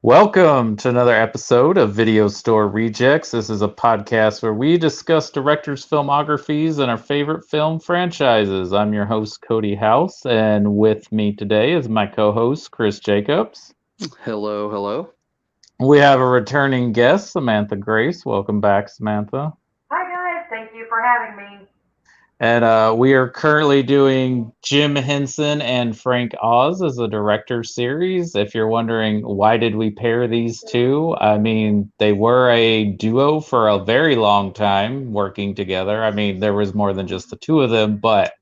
Welcome to another episode of Video Store Rejects. This is a podcast where we discuss directors' filmographies and our favorite film franchises. I'm your host, Cody House, and with me today is my co host, Chris Jacobs. Hello, hello. We have a returning guest, Samantha Grace. Welcome back, Samantha. Hi guys, thank you for having me. And we are currently doing Jim Henson and Frank Oz as a director series. If you're wondering why did we pair these two, I mean, they were a duo for a very long time working together. I mean, there was more than just the two of them, but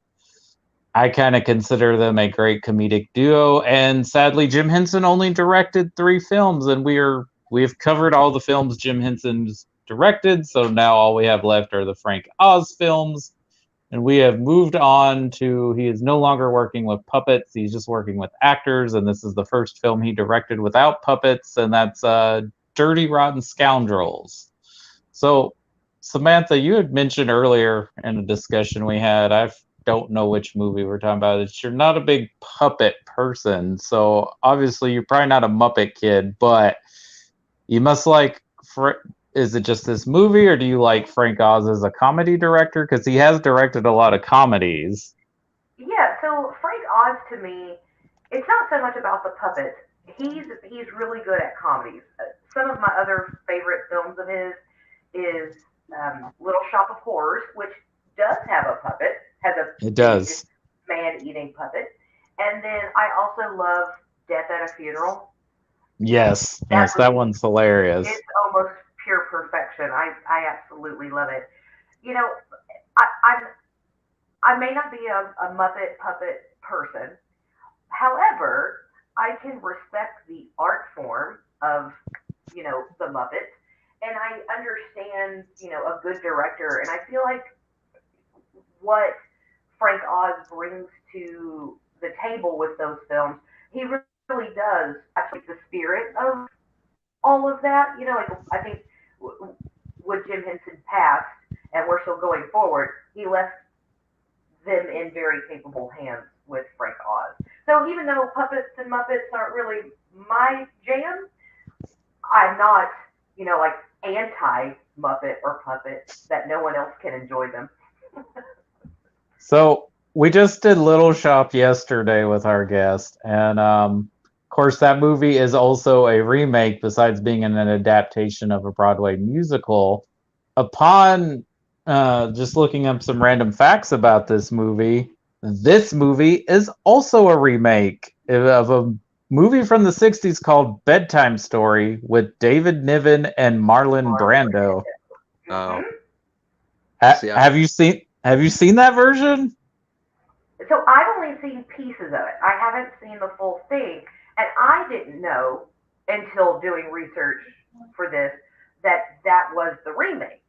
I kind of consider them a great comedic duo. And sadly, Jim Henson only directed 3 films, and we've covered all the films Jim Henson's directed. So now all we have left are the Frank Oz films. And we have moved on to he is no longer working with puppets. He's just working with actors. And this is the first film he directed without puppets. And that's Dirty Rotten Scoundrels. So, Samantha, you had mentioned earlier in a discussion we had, I don't know which movie we're talking about. It's you're not a big puppet person. So, obviously, you're probably not a Muppet kid, but you must like. Is it just this movie, or do you like Frank Oz as a comedy director? Because he has directed a lot of comedies. Yeah, so Frank Oz to me, it's not so much about the puppets. He's really good at comedies. Some of my other favorite films of his is Little Shop of Horrors, which does have a puppet, has a It big does. man-eating puppet, and then I also love Death at a Funeral. Yes, That yes, that movie, one's hilarious. it's almost pure perfection. I absolutely love it. You know, I may not be a Muppet puppet person. However, I can respect the art form of, the Muppets. And I understand, a good director. And I feel like what Frank Oz brings to the table with those films, he really does actually the spirit of all of that. Like I think with Jim Henson passed, and we're still going forward, he left them in very capable hands with Frank Oz. So even though puppets and Muppets aren't really my jam, I'm not, like anti Muppet or puppet that no one else can enjoy them. So we just did Little Shop yesterday with our guest, and of course that movie is also a remake. Besides being an adaptation of a Broadway musical, upon just looking up some random facts about this movie is also a remake of a movie from the 60s called Bedtime Story with David Niven and Marlon Marlon Brando. Brando. Oh, see, I, Have you seen that version? So I've only seen pieces of it. I haven't seen the full thing, and I didn't know until doing research for this that that was the remake.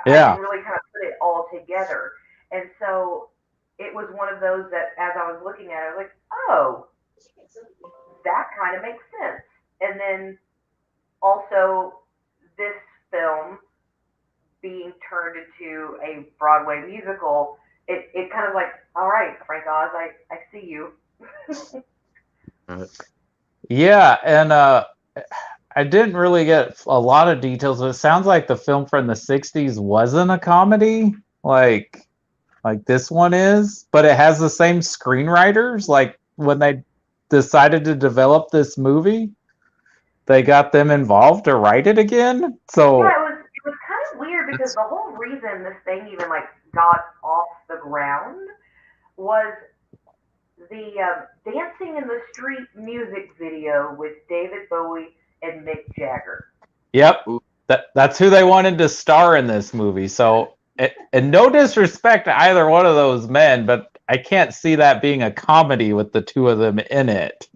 I Yeah. didn't really kind of put it all together, and so it was one of those that as I was looking at it, I was like, oh, that kind of makes sense. And then also this film being turned into a Broadway musical, it kind of like, all right, Frank Oz, I see you. uh, Yeah, and I didn't really get a lot of details, but it sounds like the film from the 60s wasn't a comedy, like like this one is, but it has the same screenwriters. Like when they decided to develop this movie, they got them involved to write it again. Yeah, So it was kind of weird because that's the whole reason this thing even like got off the ground was the Dancing in the Street music video with David Bowie and Mick Jagger. yep, ooh, that's who they wanted to star in this movie. So, and no disrespect to either one of those men, but I can't see that being a comedy with the two of them in it.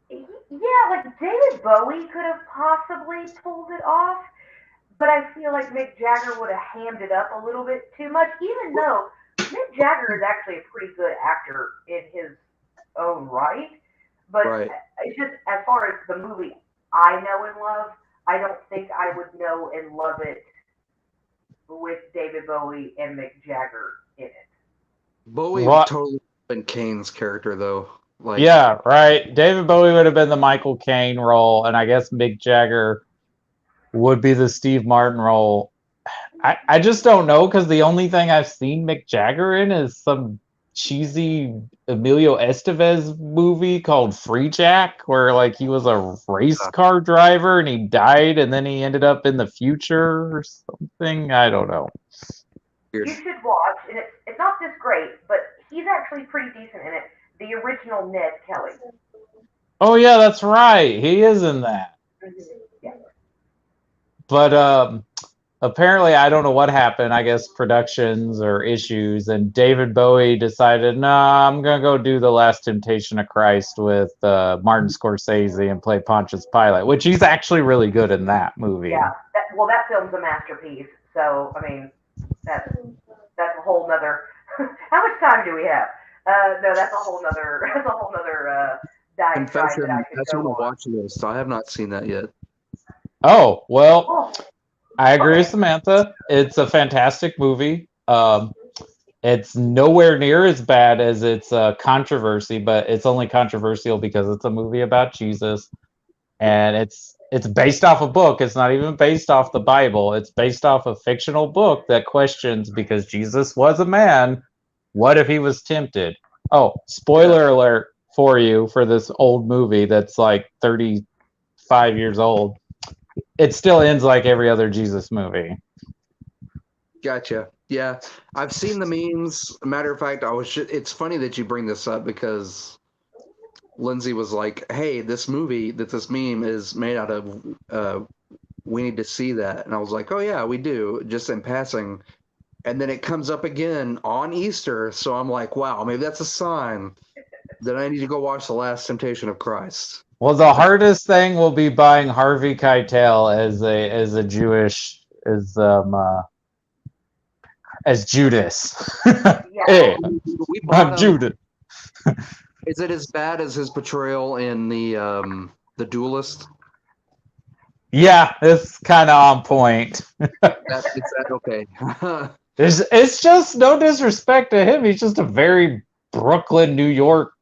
Yeah, like David Bowie could have possibly pulled it off, but I feel like Mick Jagger would have hammed it up a little bit too much, even though Mick Jagger is actually a pretty good actor in his own right. But right. it's just as far as the movie I know and love, I don't think I would know and love it with David Bowie and Mick Jagger in it. Bowie What? totally been Kane's character though. Like, yeah, right. David Bowie would have been the Michael Caine role, and I guess Mick Jagger would be the Steve Martin role. I just don't know because the only thing I've seen Mick Jagger in is some cheesy Emilio Estevez movie called Free Jack, where like he was a race car driver and he died and then he ended up in the future or something. I don't know. You should watch, and it's not this great, but he's actually pretty decent in it. The original Ned Kelly. Oh yeah, that's right. He is in that. Yeah. But apparently, I don't know what happened. I guess productions or issues, and David Bowie decided, nah, I'm gonna go do The Last Temptation of Christ with Martin Scorsese and play Pontius Pilate, which he's actually really good in that movie. Yeah, that film's a masterpiece. So I mean, that's a whole nother. How much time do we have? No, that's a whole nother diatribe that I could that's go on the on. watch list. I have not seen that yet. Oh well. I agree with Samantha. It's a fantastic movie. It's nowhere near as bad as its controversy, but it's only controversial because it's a movie about Jesus, and it's based off a book. It's not even based off the Bible. It's based off a fictional book that questions, because Jesus was a man, what if he was tempted? Oh, spoiler alert for you for this old movie that's like 35 years old. It still ends like every other Jesus movie. Gotcha. Yeah, I've seen the memes. Matter of fact, it's funny that you bring this up because Lindsay was like, "Hey, this movie this meme is made out of. We need to see that." And I was like, "Oh yeah, we do." Just in passing, and then it comes up again on Easter. So I'm like, "Wow, maybe that's a sign that I need to go watch The Last Temptation of Christ." Well, the hardest thing will be buying Harvey Keitel as a Jewish as Judas. Hey, I'm Judas. Is it as bad as his portrayal in the Duelist? Yeah, it's kind of on point. Okay. It's just no disrespect to him. He's just a very Brooklyn, New York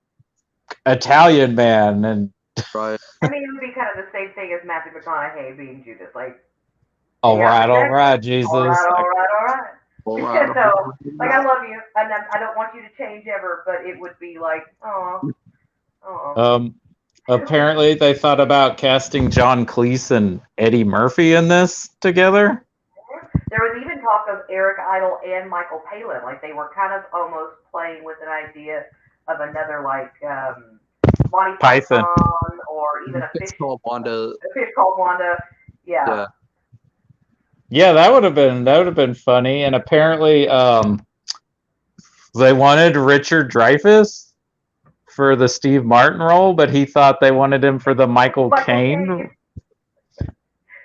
Italian man, and right. I mean, it would be kind of the same thing as Matthew McConaughey being Judas. Like, all right, Jesus. All right. So, like, I love you, and I don't want you to change ever, but it would be like, oh. Apparently, they thought about casting John Cleese and Eddie Murphy in this together. There was even talk of Eric Idle and Michael Palin. Like, they were kind of almost playing with an idea of another, like, Monty Python or even a fish called Wanda. A fish called Wanda. Yeah. Yeah, that would have been funny. And apparently, they wanted Richard Dreyfuss for the Steve Martin role, but he thought they wanted him for the Michael Caine.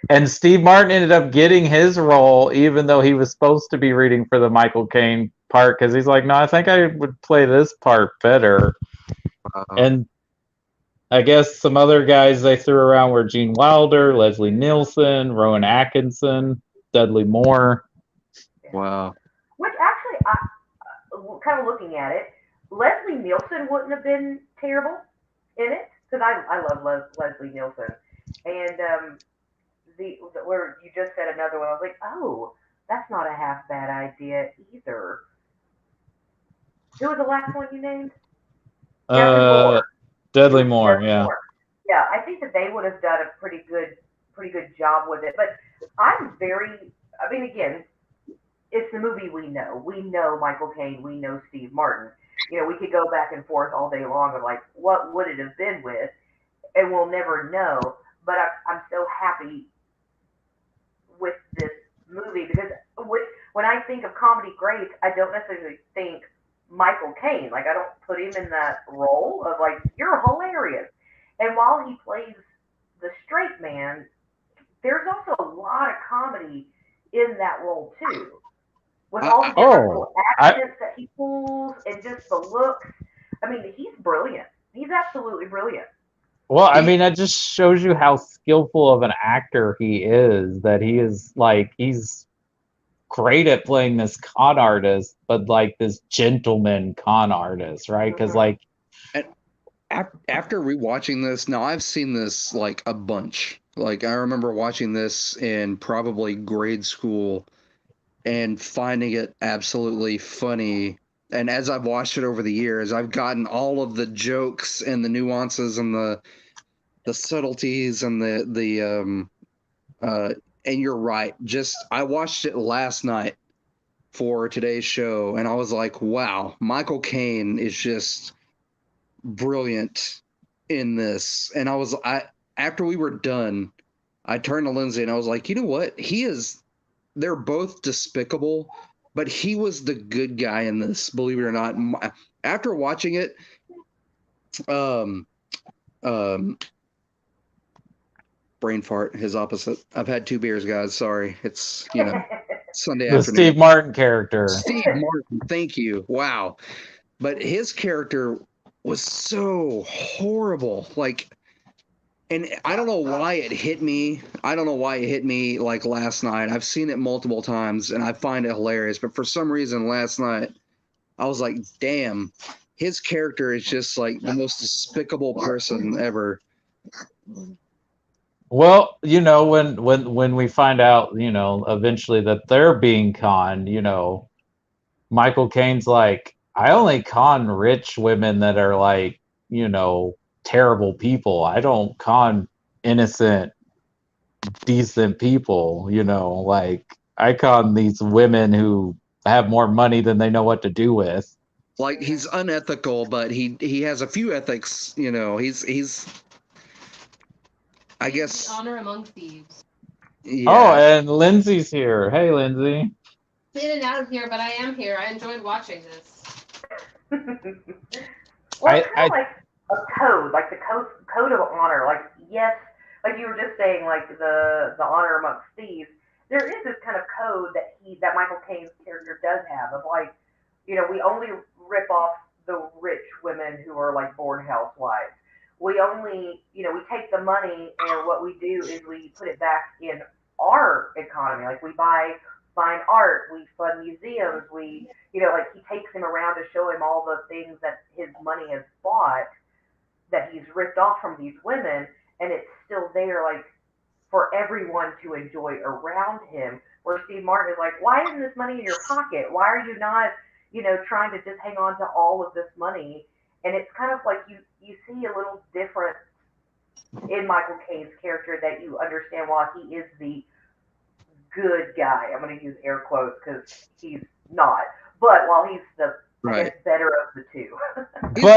And Steve Martin ended up getting his role, even though he was supposed to be reading for the Michael Caine part, because he's like, no, I think I would play this part better. And I guess some other guys they threw around were Gene Wilder, Leslie Nielsen, Rowan Atkinson, Dudley Moore. Wow. Which actually, I kind of looking at it, Leslie Nielsen wouldn't have been terrible in it, because I love Leslie Nielsen. And where you just said another one, I was like, oh, that's not a half bad idea either. Who was the last one you named? Dudley Moore, yeah. Moore. Yeah, I think that they would have done a pretty good job with it. But I mean, again, it's the movie we know. We know Michael Caine. We know Steve Martin. You know, we could go back and forth all day long of like, what would it have been with? And we'll never know. But I'm so happy with this movie because when I think of comedy greats, I don't necessarily think Michael Caine. Like, I don't put him in that role of like, you're hilarious. And while he plays the straight man, there's also a lot of comedy in that role too. With all the different little accents that he pulls and just the looks. I mean, he's brilliant. He's absolutely brilliant. Well, I mean, that just shows you how skillful of an actor he is, that he is like, he's great at playing this con artist, but like this gentleman con artist, right? Because like After rewatching this, now I've seen this like a bunch. Like I remember watching this in probably grade school and finding it absolutely funny. And as I've watched it over the years, I've gotten all of the jokes and the nuances and the subtleties and and you're right. Just I watched it last night for today's show, and I was like, wow, Michael Caine is just brilliant in this. And I after we were done, I turned to Lindsay and I was like, you know what? They're both despicable, but he was the good guy in this, believe it or not. After watching it, um, um, brain fart, his opposite. I've had 2 beers, guys. Sorry. It's, Sunday The afternoon. Steve Martin character. Steve Martin, thank you. Wow. But his character was so horrible. Like, and I don't know why it hit me. I don't know why it hit me like last night. I've seen it multiple times and I find it hilarious. But for some reason, last night, I was like, damn, his character is just like the most despicable person ever. Well, when we find out, eventually that they're being conned, Michael Caine's like, I only con rich women that are like, terrible people. I don't con innocent, decent people, like I con these women who have more money than they know what to do with. Like he's unethical, but he has a few ethics. He's I guess honor among thieves. Yeah. Oh, and Lindsay's here. Hey, Lindsay. In and out of here, but I am here. I enjoyed watching this. Well, it's kind of like a code, like the code of honor. Like, yes, like you were just saying, like the honor amongst thieves. There is this kind of code that Michael Caine's character does have of like, we only rip off the rich women who are like born housewives. We only, we take the money and what we do is we put it back in our economy. Like we buy fine art, we fund museums, like he takes him around to show him all the things that his money has bought that he's ripped off from these women, and it's still there, like for everyone to enjoy around him. Where Steve Martin is like, why isn't this money in your pocket? Why are you not, trying to just hang on to all of this money? And it's kind of like you see a little difference in Michael Caine's character that you understand why he is the good guy. I'm going to use air quotes because he's not. But while he's the I guess, better of the two.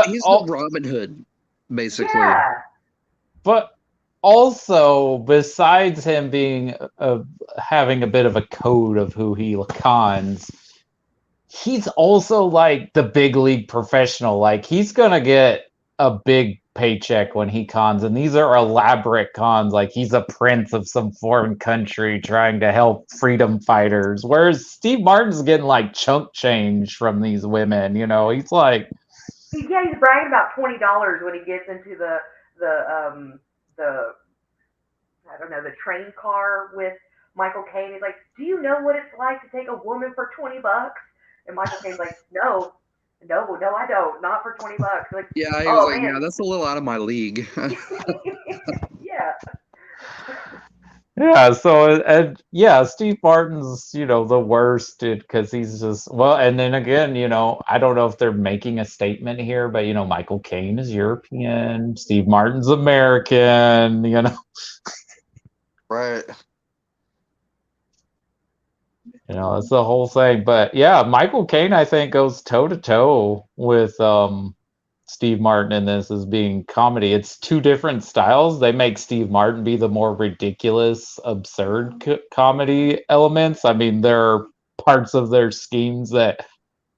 He's the Robin Hood, basically. Yeah. But also, besides him being having a bit of a code of who he cons, he's also like the big league professional. Like he's gonna get a big paycheck when he cons, and these are elaborate cons. Like he's a prince of some foreign country trying to help freedom fighters, whereas Steve Martin's getting like chunk change from these women. He's like, he's bragging about $20 when he gets into the I don't know, the train car with Michael Caine. He's like, do you know what it's like to take a woman for $20? And Michael Caine's like, no, I don't. Not for $20. Like, yeah, he was like, man. Yeah, that's a little out of my league. Yeah. Yeah, so and yeah, Steve Martin's, the worst because he's just and then again, I don't know if they're making a statement here, but Michael Caine is European, Steve Martin's American, Right. That's the whole thing. But yeah, Michael Caine, I think, goes toe to toe with Steve Martin in this as being comedy. It's two different styles. They make Steve Martin be the more ridiculous, absurd comedy elements. I mean, there are parts of their schemes that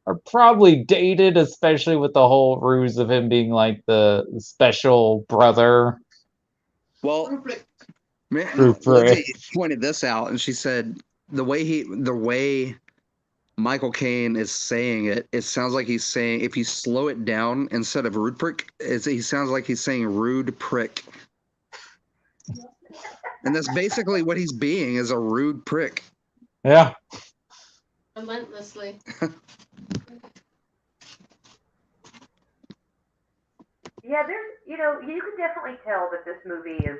are probably dated, especially with the whole ruse of him being like the special brother. Well, Lindsay pointed this out, and she said the way Michael Caine is saying it sounds like he's saying, if you slow it down instead of rude prick, he sounds like he's saying rude prick. And that's basically what he's being, is a rude prick. Yeah. Relentlessly. Yeah, there's, you can definitely tell that this movie is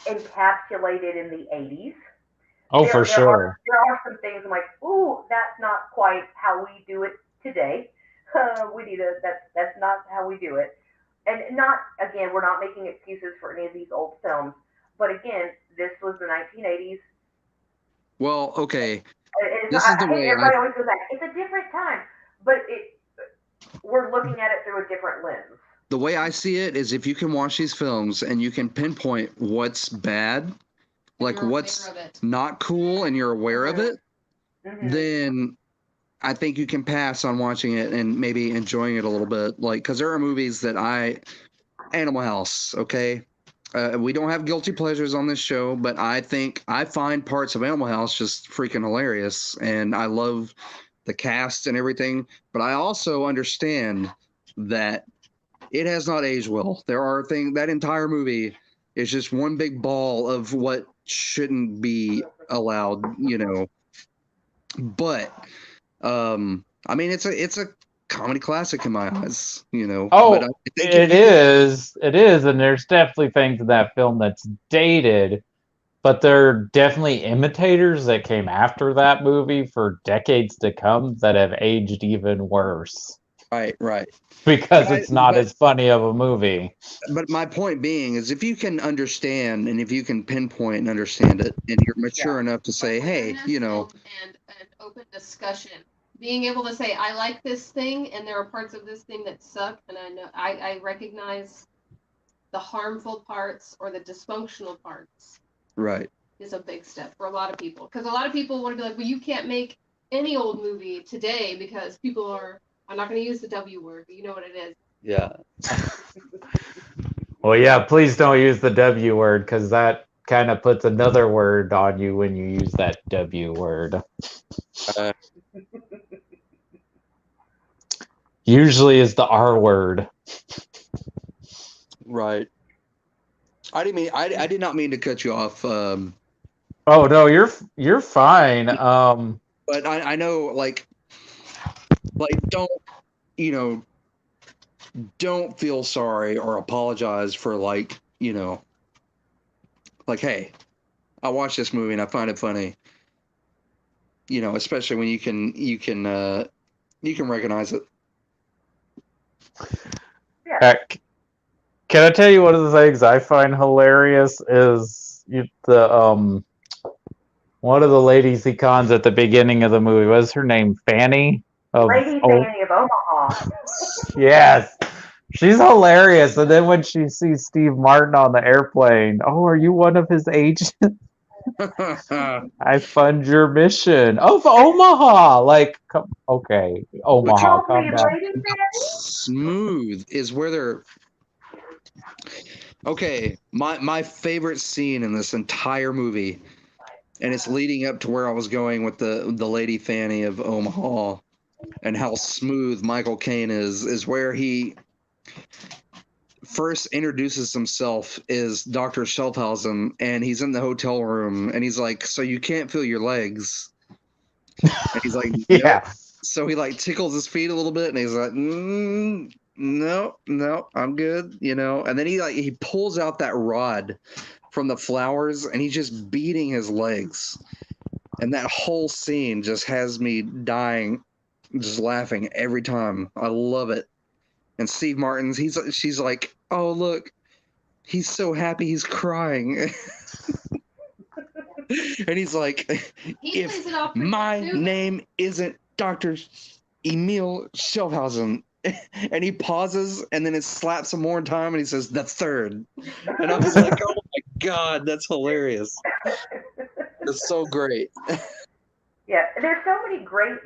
encapsulated in the 80s. Oh, for There are sure. some things I'm like, ooh, that's not quite how we do it today. We need a that's not how we do it. And not again, we're not making excuses for any of these old films. But again, this was the 1980s. Well, okay. It's not, This is the I hate way everybody always goes back. It's a different time, but we're looking at it through a different lens. the way I see it is if you can watch these films and you can pinpoint what's bad, like what's not cool, and you're aware of it, then I think you can pass on watching it and maybe enjoying it a little bit. Like, because there are movies that Animal House, okay? We don't have guilty pleasures on this show, but I think I find parts of Animal House just freaking hilarious, and I love the cast and everything. But I also understand that it has not aged well. There are things that entire movie is just one big ball of what shouldn't be allowed, But I mean, it's a comedy classic in my eyes. But I Oh, think if it you can, is. It is, and there's definitely things in that film that's dated, but there are definitely imitators that came after that movie for decades to come that have aged even worse right. But because I it's not but as funny of a movie. but my point being is if you can understand and if you can pinpoint and understand it and you're mature enough to say, hey, And open discussion. Being able to say, I like this thing, and there are parts of this thing that suck, and I know I recognize the harmful parts or the dysfunctional parts right. is a big step for a lot of people. Because a lot of people want to be like, well, you can't make any old movie today because people are. I'm not going to use the W word, but you know what it is. Yeah. Well, yeah, please don't use the W word because that kind of puts another word on you when you use that W word. Uh, Usually is the R word. right. I did not mean to cut you off. Oh no, you're fine. But I know don't you know don't feel sorry or apologize for hey, I watched this movie and I find it funny. Especially when you can recognize it. Yeah. Can I tell you one of the things I find hilarious is the one of the ladies he cons at the beginning of the movie. What's her name? Fanny of Lady Fanny of Omaha. yes. She's hilarious. And then when she sees Steve Martin on the airplane, oh, are you one of his agents? I fund your mission. Oh, for Omaha. Like, okay, Which Omaha, Call me calm down. Lady Fanny. smooth is where they're okay. My favorite scene in this entire movie, and it's leading up to where I was going with the Lady Fanny of Omaha, and how smooth Michael Caine is where he first introduces himself is Dr. Shelfhausen, and he's in the hotel room, and he's like, "So you can't feel your legs?" And he's like, "Nope." Yeah. So he tickles his feet a little bit, and he's like, "No, no, I'm good," And then he pulls out that rod from the flowers, and he's just beating his legs, and that whole scene just has me dying, just laughing every time. I love it. And Steve Martin's, she's like, "Oh look, he's so happy he's crying." And he's like, "If my name isn't Dr. Emil Shelfhausen." And he pauses and then it slaps him more time and he says, "The third." And I was like, "Oh my God, that's hilarious." It's so great. Yeah, there's so many great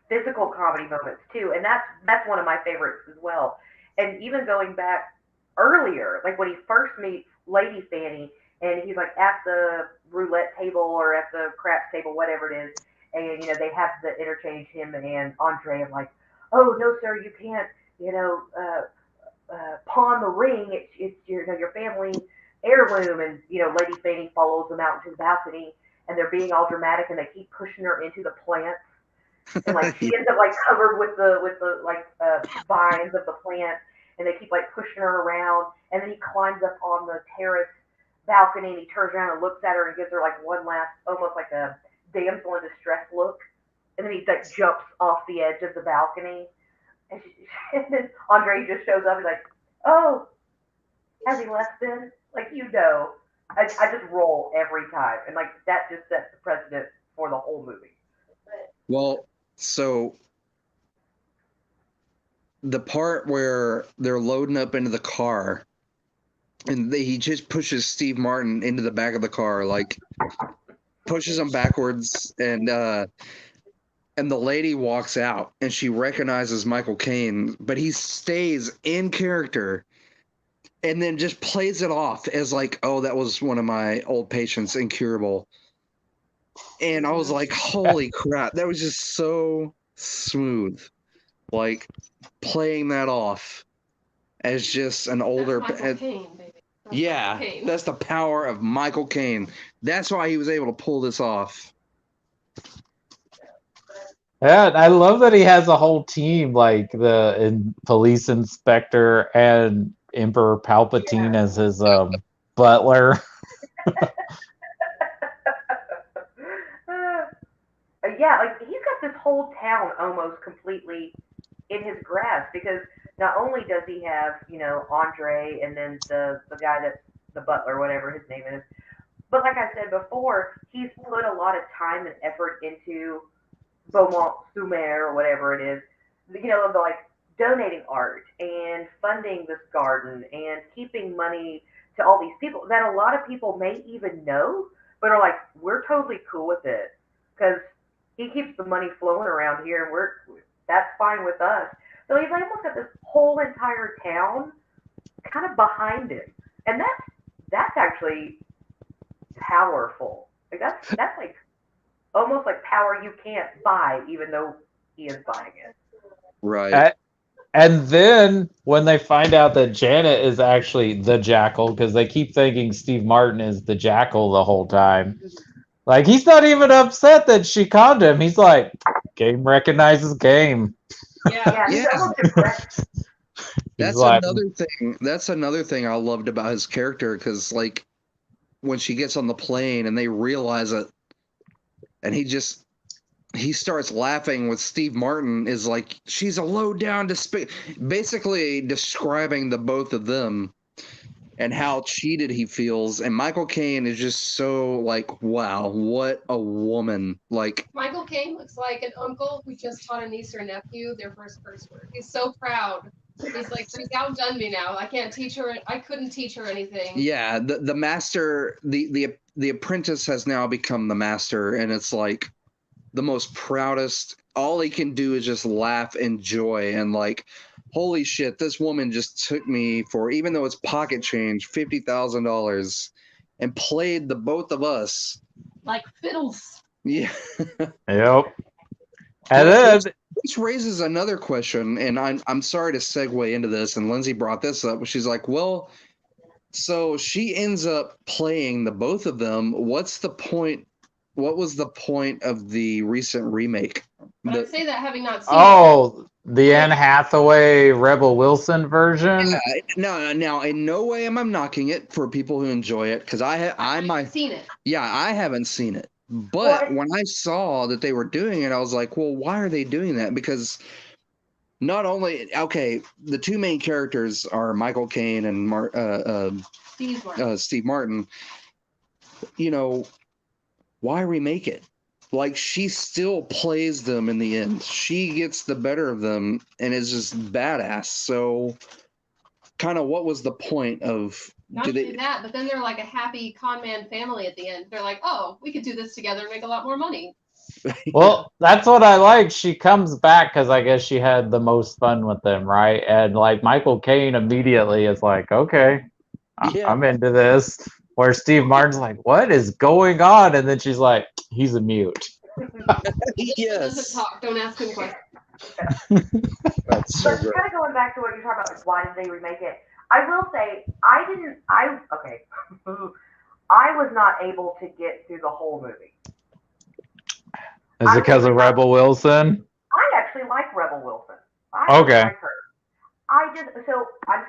physical comedy moments too, and that's one of my favorites as well. And even going back earlier, like when he first meets Lady Fanny, and he's like at the roulette table or at the craps table, whatever it is, and they have the interchange him and Andre, and like, oh no, sir, you can't, pawn the ring. It's your family heirloom, and Lady Fanny follows them out into the balcony, and they're being all dramatic, and they keep pushing her into the plants, and she ends up covered with the vines of the plant, and they keep like pushing her around, and then he climbs up on the terrace balcony and he turns around and looks at her and gives her like one last, almost like a damsel in distress look, and then he like jumps off the edge of the balcony, and, and then Andre just shows up and like, oh, has he left then? Like I just roll every time, and like that just sets the precedent for the whole movie. Well, so the part where they're loading up into the car, and he just pushes Steve Martin into the back of the car, like pushes him backwards, and the lady walks out, and she recognizes Michael Caine, but he stays in character, and then just plays it off as like, oh, that was one of my old patients, incurable. And I was like, holy crap, that was just so smooth. Like, playing that off as just an older... That's Michael Caine, baby. Yeah, that's the power of Michael Caine. That's why he was able to pull this off. Yeah, I love that he has a whole team, like police inspector and Emperor Palpatine as his butler. Yeah, like he's got this whole town almost completely in his grasp, because not only does he have, Andre and then the guy that's the butler, whatever his name is, but like I said before, he's put a lot of time and effort into Beaumont Sumer or whatever it is, of the like donating art and funding this garden and keeping money to all these people that a lot of people may even know, but are like, we're totally cool with it because he keeps the money flowing around here, and that's fine with us. So he's almost got this whole entire town kind of behind him, and that's actually powerful. Like that's like almost like power you can't buy, even though he is buying it. Right. And then when they find out that Janet is actually the Jackal, because they keep thinking Steve Martin is the Jackal the whole time. Like, he's not even upset that she conned him. He's like, game recognizes game. Yeah, he's almost depressed. That's another thing. That's another thing I loved about his character, because like when she gets on the plane and they realize it, and he starts laughing with Steve Martin, is like, she's a low down basically describing the both of them and how cheated he feels. And Michael Caine is just so like, wow, what a woman. Like, Michael Caine looks like an uncle who just taught a niece or nephew their first curse word. He's so proud. He's like, she's outdone me now. I can't teach her. I couldn't teach her anything. Yeah, the master, the apprentice has now become the master, and it's like the most proudest. All he can do is just laugh and joy, and like, holy shit, this woman just took me for, even though it's pocket change, $50,000, and played the both of us like fiddles. Yeah. Yep. And then which raises another question, and I'm sorry to segue into this, and Lindsay brought this up. She's like, well, so she ends up playing the both of them. What's the point? What was the point of the recent remake? I'd say that having not seen it. The Anne Hathaway Rebel Wilson version. Yeah, now in no way am I knocking it for people who enjoy it, because I've seen it. Yeah, I haven't seen it. But when I saw that they were doing it, I was like, well, why are they doing that? Because not only, the two main characters are Michael Caine and Steve Martin. You know, why remake it? Like, she still plays them in the end. She gets the better of them and is just badass. So, kind of, what was the point of... Not only that, but then they're like a happy con man family at the end. They're like, oh, we could do this together and make a lot more money. Well, that's what I like. She comes back because I guess she had the most fun with them, right? And like Michael Caine immediately is like, okay, I'm into this. Where Steve Martin's like, what is going on? And then she's like, he's a mute. Yes. Doesn't talk. Don't ask him questions. That's so but great. Kind of going back to what you're talking about, like, why did they remake it? I will say, I was not able to get through the whole movie. Is it because of Rebel Wilson? I actually like Rebel Wilson. Okay. Like her. I'm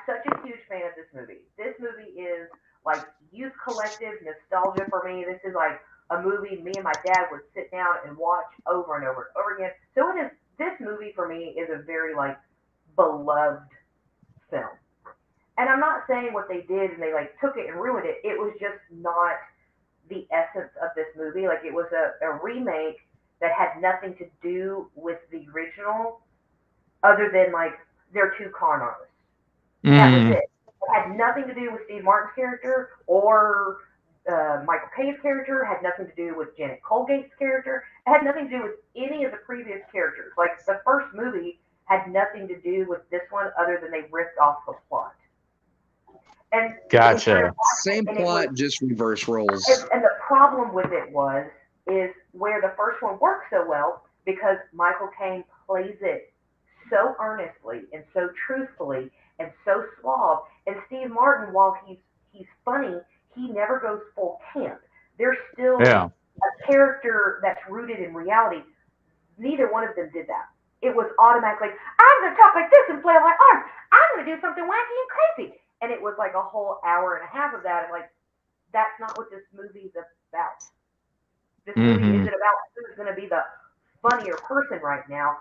such a huge fan of this movie. This movie is like youth collective nostalgia for me. This is like a movie me and my dad would sit down and watch over and over and over again. So it is. This movie for me is a very like beloved film. And I'm not saying what they did and they like took it and ruined it. It was just not the essence of this movie. Like it was a remake that had nothing to do with the original, other than like they're two con artists. That was Mm, it. It had nothing to do with Steve Martin's character or Michael Caine's character. It had nothing to do with Janet Colgate's character. It had nothing to do with any of the previous characters. Like the first movie had nothing to do with this one, other than they ripped off the plot. And we started gotcha. watching it, Same and it was plot, just reverse roles. and the problem with it is where the first one works so well because Michael Caine plays it so earnestly and so truthfully and so suave. And Steve Martin, while he's funny, he never goes full camp. There's still Yeah. a character that's rooted in reality. Neither one of them did that. It was automatically, I'm going to talk like this and play like arms. I'm going to do something wacky and crazy. And it was like a whole hour and a half of that. And like, that's not what this movie's about. This movie Hmm. isn't about who's going to be the funnier person right now.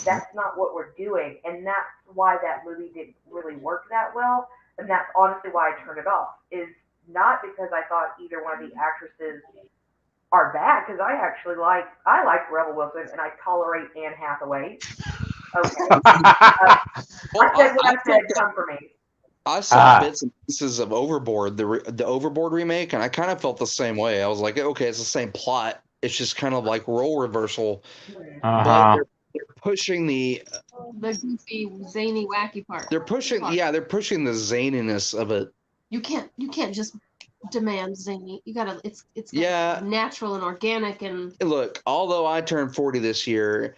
That's not what we're doing. And that's why that movie didn't really work that well. And that's honestly why I turned it off. Is not because I thought either one of the actresses are bad, because I like Rebel Wilson and I tolerate Anne Hathaway. Okay. Well, I said what I I said, thought that come for me. I saw bits and pieces of Overboard, the Overboard remake, and I kind of felt the same way. I was like, okay, it's the same plot. It's just kind of like role reversal, but Uh-huh. they're pushing The goofy, zany, wacky part. they're pushing the zaniness of it. You can't just demand zany. You gotta. It's Yeah, natural and organic and. look, although I turned 40 this year,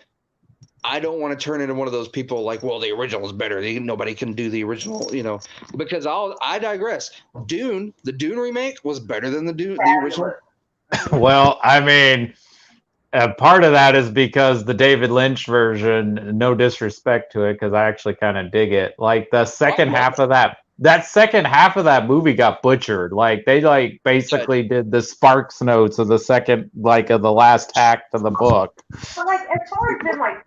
I don't want to turn into one of those people like, well, the original is better. Nobody can do the original, because I digress. The Dune remake was better than the original. Well, I mean, part of that is because the David Lynch version, no disrespect to it, because I actually kind of dig it. Like the second half of that second half of that movie got butchered. Like they like basically did the Sparks notes of the second, like of the last act of the book. But like as far as them like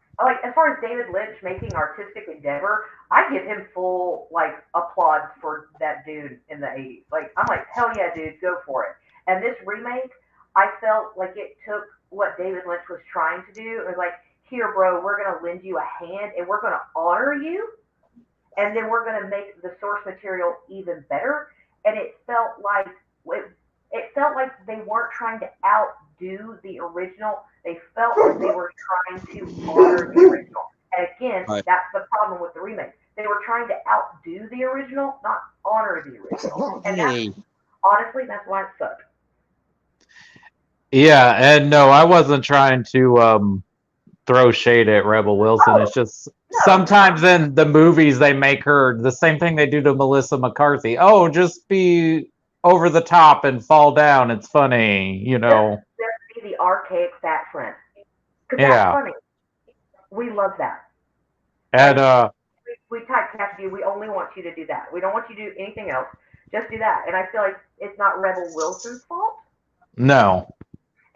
as far as David Lynch making artistic endeavor, I give him full like applause for that dude in the 80s. Like I'm like, hell yeah, dude, go for it. And this remake, I felt like it took what David Lynch was trying to do. It was like, here, bro, we're gonna lend you a hand and we're gonna honor you, and then we're going to make the source material even better. And it felt like they weren't trying to outdo the original. They felt like they were trying to honor the original. And again, Right. that's the problem with the remake. They were trying to outdo the original, not honor the original. And honestly, that's why it sucked. Yeah, and no, I wasn't trying to throw shade at Rebel Wilson. It's just sometimes in the movies they make her the same thing they do to Melissa McCarthy. Oh, just be over the top and fall down. It's funny, Just be the archaic fat friend. Because that's funny. We love that. And we typecast you. We only want you to do that. We don't want you to do anything else. Just do that. And I feel like it's not Rebel Wilson's fault. no.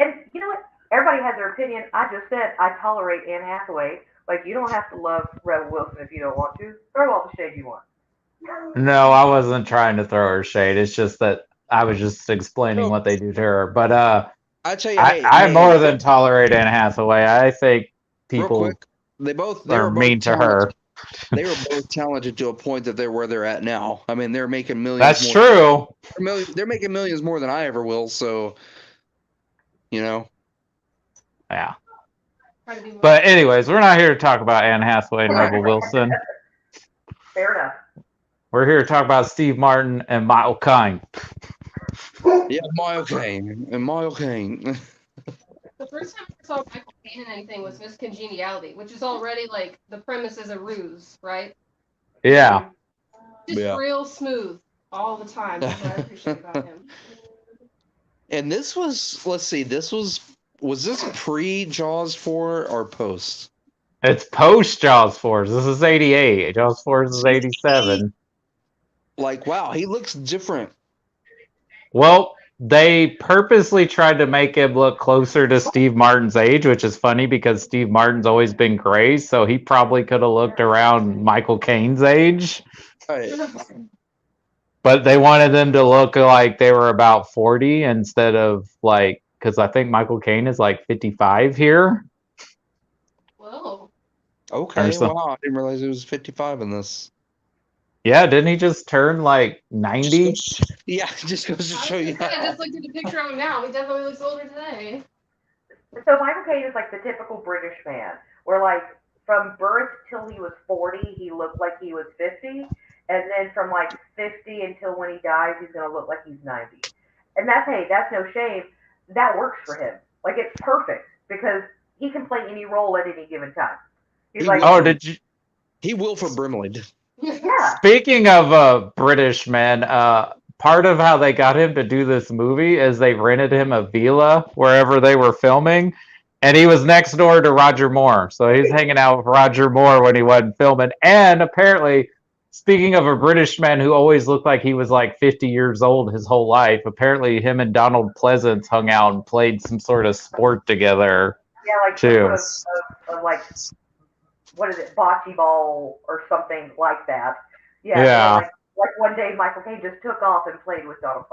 And you know what? Everybody has their opinion. I just said I tolerate Anne Hathaway. Like, you don't have to love Rebel Wilson if you don't want to. Throw all the shade you want. No, I wasn't trying to throw her shade. It's just that I was just explaining what they do to her. But I tell you, I more than tolerate Anne Hathaway. I think people real quick, they are were mean to her. They were both talented to a point that they're where they're at now. I mean, they're making millions. That's true. They're making millions more than I ever will. So, Yeah. But anyways, we're not here to talk about Anne Hathaway and Rebel Wilson. Fair enough. We're here to talk about Steve Martin and Michael Caine. Yeah, Michael Caine and Michael Caine. The first time I saw Michael Caine in anything was Miss Congeniality, which is already like the premise is a ruse, right? Yeah. Just real smooth all the time. That's what I appreciate about him. And this was, let's see, was this pre Jaws 4 or post? It's post Jaws 4. This is 88. Jaws 4 is 87. Like, wow, he looks different. Well, they purposely tried to make him look closer to Steve Martin's age, which is funny because Steve Martin's always been gray, so he probably could have looked around Michael Caine's age. Right. But they wanted them to look like they were about 40 instead of like, because I think Michael Caine is like 55 here. Whoa. Okay, wow, I didn't realize it was 55 in this. Yeah, didn't he just turn like 90? Yeah, just goes to show you. I just looked at the picture of him now. He definitely looks older today. So Michael Caine is like the typical British man, where like from birth till he was 40, he looked like he was 50, and then from like 50 until when he dies, he's gonna look like he's 90. And that's no shame. That works for him. Like it's perfect because he can play any role at any given time. He's like, Oh, did you? He Wilford Brimley. yeah. Speaking of British men, part of how they got him to do this movie is they rented him a villa wherever they were filming, and he was next door to Roger Moore. So he's hanging out with Roger Moore when he wasn't filming. And apparently, speaking of a British man who always looked like he was like 50 years old his whole life, apparently him and Donald Pleasance hung out and played some sort of sport together. Yeah, like some too. sort of like what is it, bocce ball or something like that. Yeah. Yeah. Like one day Michael Caine just took off and played with Donald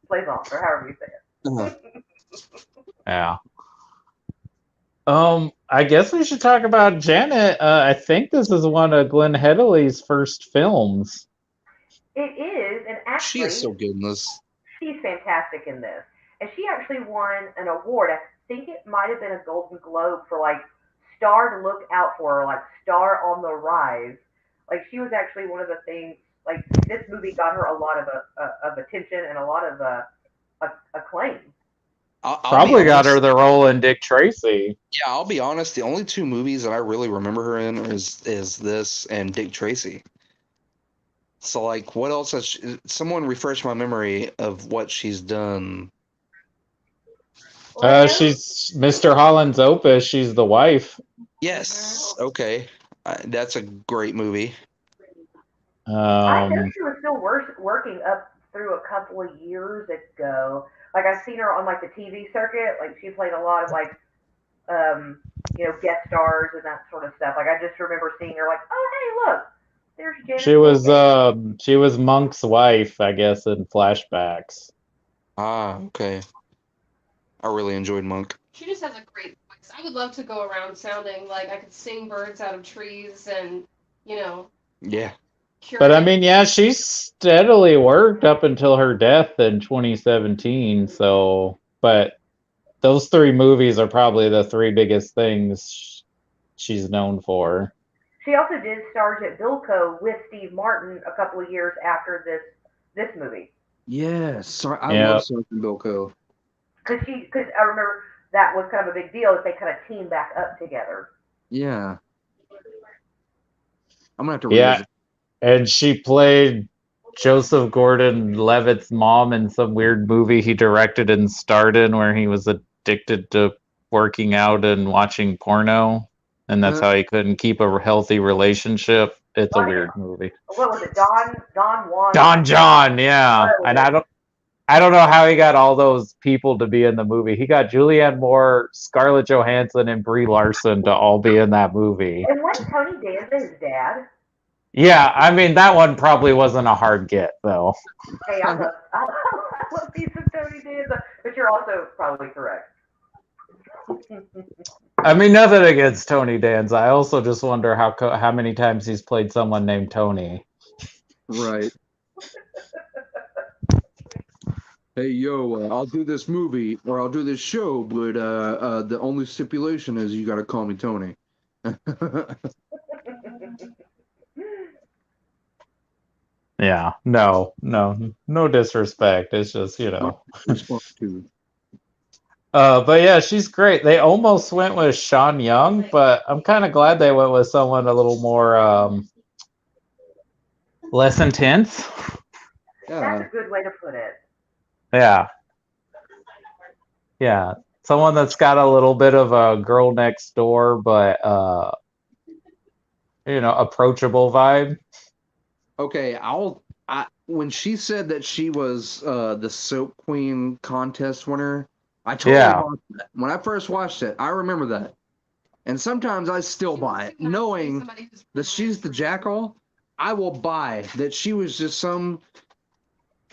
Pleasance, or however you say it. Yeah. I guess we should talk about Janet. I think this is one of Glenn Headley's first films. It is, and actually, She is so good in this. she's fantastic in this. And she actually won an award. I think it might have been a Golden Globe for like star to look out for, or like star on the rise. Like she was actually one of the things. Like this movie got her a lot of attention and a lot of acclaim. I'll Probably be got her honest. the role in Dick Tracy. Yeah, I'll be honest. The only two movies that I really remember her in is this and Dick Tracy. So, like, what else has someone refresh my memory of what she's done? She's Mr. Holland's Opus. She's the wife. Yes. Okay. That's a great movie. I know she was still working up through a couple of years ago. Like I've seen her on like the TV circuit. Like she played a lot of like, guest stars and that sort of stuff. Like I just remember seeing her like, oh hey look, there's Janet. She was Monk's wife, I guess, in flashbacks. Ah, okay. I really enjoyed Monk. She just has a great voice. I would love to go around sounding like I could sing birds out of trees and, Yeah. But I mean, yeah, she steadily worked up until her death in 2017. So, but those three movies are probably the three biggest things she's known for. She also did Sergeant Bilko with Steve Martin a couple of years after this movie. Yes, I love Sergeant Bilko. Because I remember that was kind of a big deal that they kind of teamed back up together. Yeah. I'm gonna have to revisit. And she played Joseph Gordon-Levitt's mom in some weird movie he directed and starred in where he was addicted to working out and watching porno, and that's how he couldn't keep a healthy relationship. It's a weird movie. What was it? Don Juan? Don John, yeah. And I don't know how he got all those people to be in the movie. He got Julianne Moore, Scarlett Johansson, and Brie Larson to all be in that movie. And wasn't Tony Danza his dad? Yeah, I mean, that one probably wasn't a hard get, though. Hey, I love me some Tony Danza, but you're also probably correct. I mean, nothing against Tony Danza. I also just wonder how many times he's played someone named Tony. Right. Hey, yo, I'll do this movie or I'll do this show, but the only stipulation is you got to call me Tony. Yeah, no disrespect. It's just, but yeah, she's great. They almost went with Sean Young, but I'm kind of glad they went with someone a little more less intense. That's a good way to put it. Yeah, someone that's got a little bit of a girl next door, but approachable vibe. Okay, when she said that she was the Soap Queen contest winner, I totally Yeah. bought that. When I first watched it, I remember that. And sometimes I still buy it, knowing that she's the jackal. I will buy that she was just some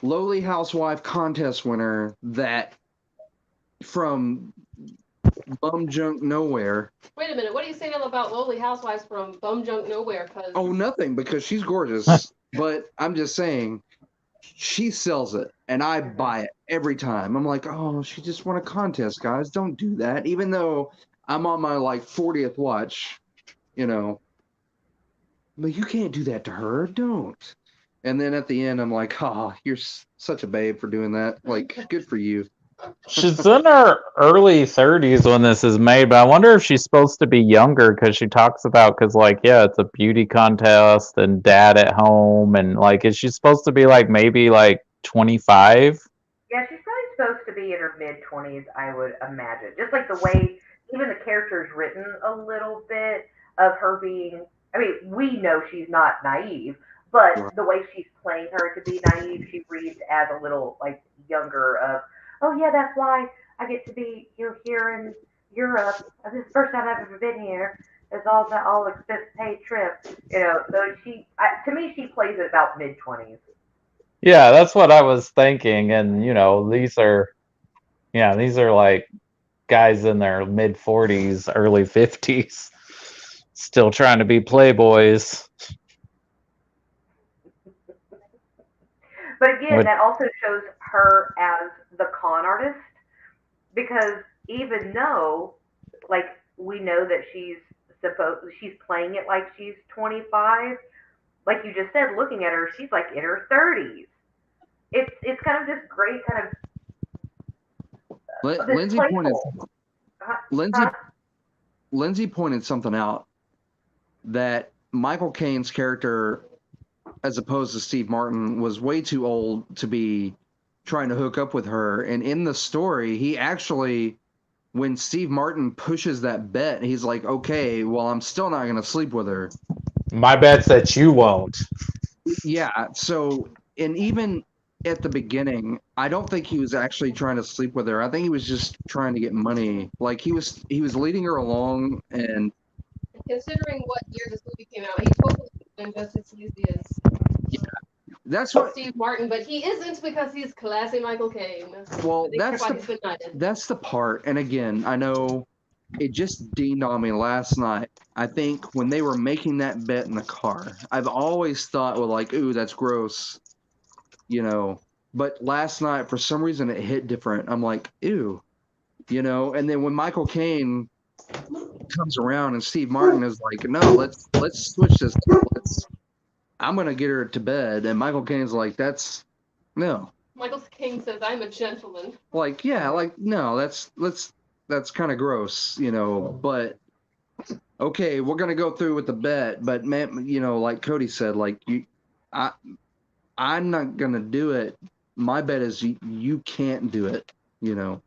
lowly housewife contest winner that from bum junk nowhere. Wait a minute. What are you saying about lowly housewives from bum junk nowhere? Oh, nothing, because she's gorgeous. But I'm just saying, she sells it, and I buy it every time. I'm like, oh, she just won a contest, guys. Don't do that. Even though I'm on my like 40th watch, you know, but you can't do that to her. Don't. And then at the end, I'm like, oh, you're such a babe for doing that. Like, good for you. She's in her early 30s when this is made, but I wonder if she's supposed to be younger because she talks about, because, like, yeah, it's a beauty contest and dad at home. And, like, is she supposed to be, like, maybe, like, 25? Yeah, she's probably supposed to be in her mid 20s, I would imagine. Just like the way even the character's written a little bit of her being. I mean, we know she's not naive, but the way she's playing her to be naive, she reads as a little like younger. Of oh yeah, that's why I get to be here in Europe. This is the first time I've ever been here. It's all expense paid trip. So to me, she plays it about mid 20s. Yeah, that's what I was thinking. And, these are like guys in their mid 40s, early 50s, still trying to be playboys. But again, Which, that also shows her as the con artist because even though, like, we know that she's playing it like she's 25, like you just said, looking at her, she's like in her 30s. It's kind of this great kind of this Lindsay pointed playful. Lindsay Lindsay pointed something out, that Michael Caine's character, as opposed to Steve Martin, was way too old to be trying to hook up with her. And in the story, he actually, when Steve Martin pushes that bet, he's like, okay, well, I'm still not going to sleep with her. my bet's that you won't. Yeah. So, and even at the beginning, I don't think he was actually trying to sleep with her. I think he was just trying to get money. Like he was leading her along, and Considering what year this movie came out, he totally been just as easy as that's what. Steve Martin, but he isn't because he's classy Michael Caine. Well, He's that's the part. And again, I know it just dawned on me last night. I think when they were making that bet in the car, I've always thought, well, like, ooh, that's gross, you know. But last night, for some reason, it hit different. I'm like, ew, you know. And then when Michael Caine comes around and Steve Martin is like, no, let's switch this. I'm gonna get her to bed, and Michael Caine's like, that's no. Michael Caine says, "I'm a gentleman." Like, yeah, like no, that's kind of gross, you know. But okay, we're gonna go through with the bet, but man, like Cody said, like I, I'm not gonna do it. My bet is you can't do it, you know.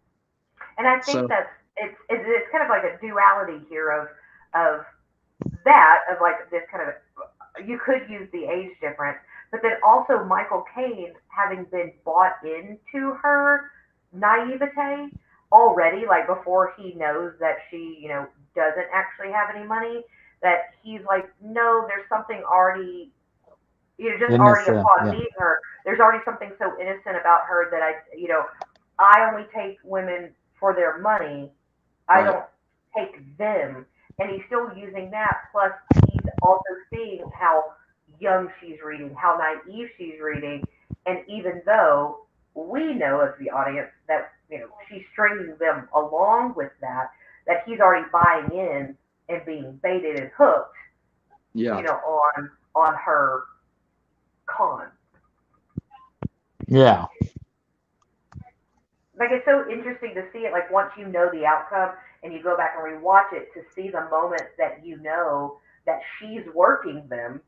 And I think So that's it's kind of like a duality here of that of like this kind of you could use the age difference, but then also Michael Caine having been bought into her naivete already, like before he knows that she, doesn't actually have any money, that he's like, no, there's something already, just already Innocent, upon yeah. meeting her, there's already something so innocent about her that I only take women for their money. I right, don't take them. And he's still using that. Plus, he's also seeing how young she's reading, how naive she's reading. And even though we know as the audience that, she's stringing them along with that he's already buying in and being baited and hooked, yeah, on her con. Yeah. Like it's so interesting to see it. Like once you know the outcome and you go back and rewatch it to see the moment that you know that she's working them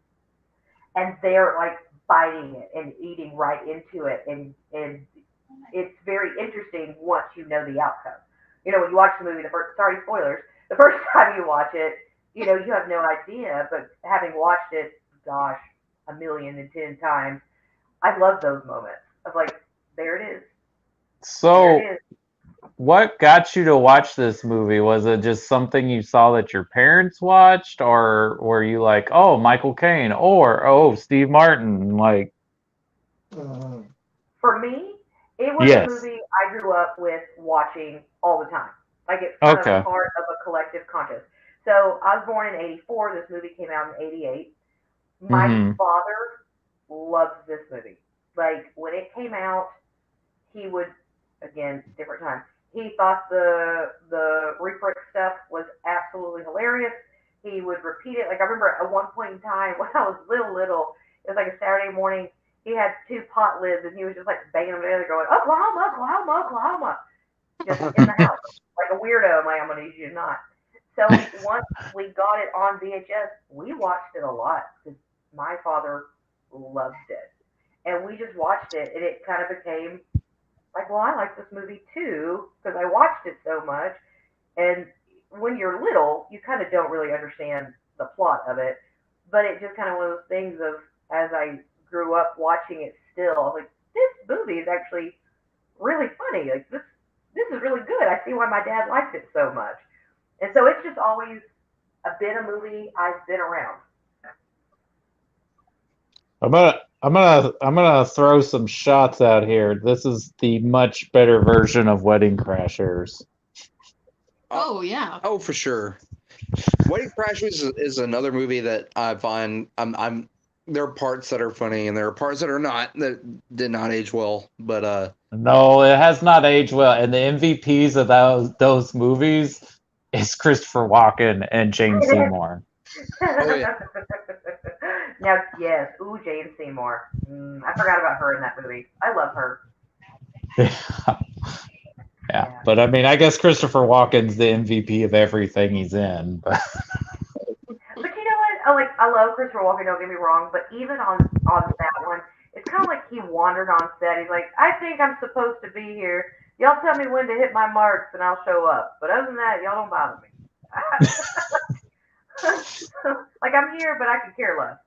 and they're like biting it and eating right into it, and it's very interesting once you know the outcome. When you watch the movie the first, sorry, spoilers, the first time you watch it, you have no idea. But having watched it, gosh, 1,000,010 times, I love those moments of like, there it is, there So, it is. what got you to watch this movie? Was it just something you saw that your parents watched, or were you like, oh, Michael Caine, or oh, Steve Martin? Like, For me, it was a yes. movie I grew up with watching all the time. Like it's kind of Okay. part of a collective conscious. So I was born in '84. This movie came out in '88. My Mm-hmm. father loves this movie. Like when it came out, he would, again, different time. He thought the refrick stuff was absolutely hilarious. He would repeat it. Like I remember at one point in time when I was little, it was like a Saturday morning. He had two pot lids and he was just like banging them together, going Oklahoma, Oklahoma, Oklahoma, just in the house like a weirdo. I'm like, I'm gonna need you to not. So once we got it on VHS, we watched it a lot because my father loved it, and we just watched it, and it kind of became like, well, I like this movie too because I watched it so much. And when you're little, you kind of don't really understand the plot of it, but it just kind of one of those things of as I grew up watching it still, I was like, this movie is actually really funny. Like this is really good. I see why my dad liked it so much. And so it's just always been a movie I've been around. I'm gonna throw some shots out here. This is the much better version of Wedding Crashers. Oh yeah. Oh, for sure. Wedding Crashers is another movie that I find I'm there are parts that are funny and there are parts that are not that did not age well. But No, it has not aged well. And the MVPs of those movies is Christopher Walken and Jane Seymour. oh yeah, Now, yes, ooh, Jane Seymour. I forgot about her in that movie. I love her. Yeah, Yeah. but I mean, I guess Christopher Walken's the MVP of everything he's in. But But you know what? I love Christopher Walken. Don't get me wrong, but even on that one, it's kind of like he wandered on set. He's like, I think I'm supposed to be here. Y'all tell me when to hit my marks, and I'll show up. But other than that, y'all don't bother me. Like I'm here, but I can care less.